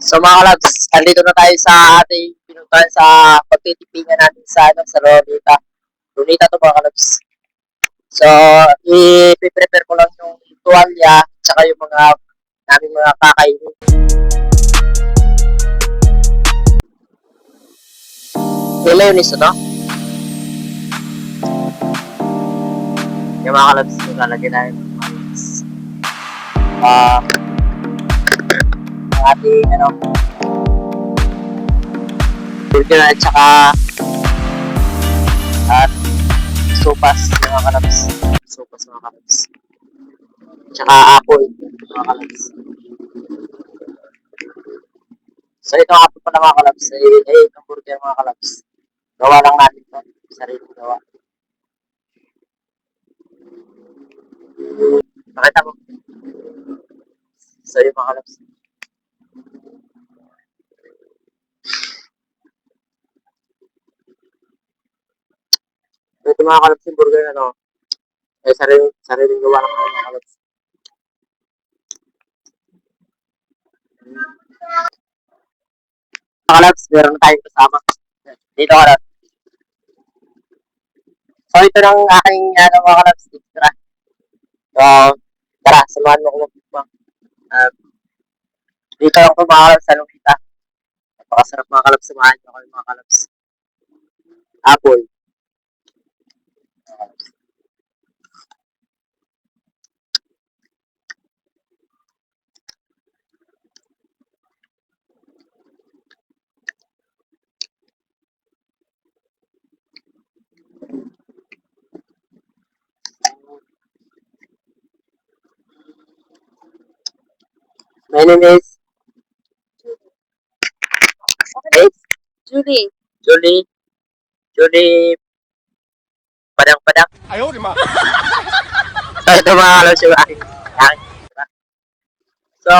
So mga kalabs, andito na tayo sa ating pinuntahan sa pagtitipingan natin sa, sa Lolita. Lolita to mga kalabs. So, i-prepare ko lang yung tuwalya tsaka yung mga namin mga kakainin. Mayonnaise ito. Yung mga kalabs, lalagyan natin ng mayonnaise. Ang ating burger at saka at sopas mga kalabs. Sopas mga kalabs. Tsaka apple mga kalabs. So ito nga po pala mga kalabs. Itong burger mga kalabs. Gawa lang natin ito. Sariling gawa. Pakita mo. So yung mga kalabs. Ito mga kalabs yung burger sariling gawa lang natin mga kalabs. Mga kalabs, meron tayong kasama. Dito kalabs. So ito lang aking mga kalabs. Extra. So, tara, samahan mo ko magpipang. Dito lang ito mga kalabs sa Lolita. Napakasarap mga kalabs, samahan nyo kayo mga kalabs. Apple. My name is Julie. Julie Padang. Ayaw, di ma. So ito mga kalabs yung aking. So,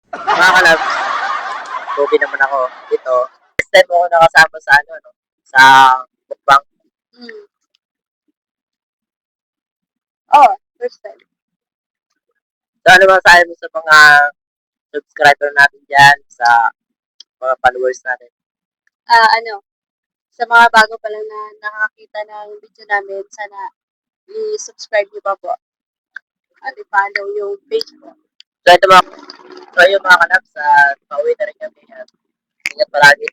mga kalabs, okay naman ako. Ito, first time ako nakasama sa sa mukbang. Oh, first time. So ano masasabi mo sa mga subscriber natin dyan, sa mga followers natin? Sa mga bago pa lang na nakakita ng video namin, sana i-subscribe niyo pa po. At i-follow yung page ko. So ito mga kalabs, pauwi na rin kami. Ingat palagi.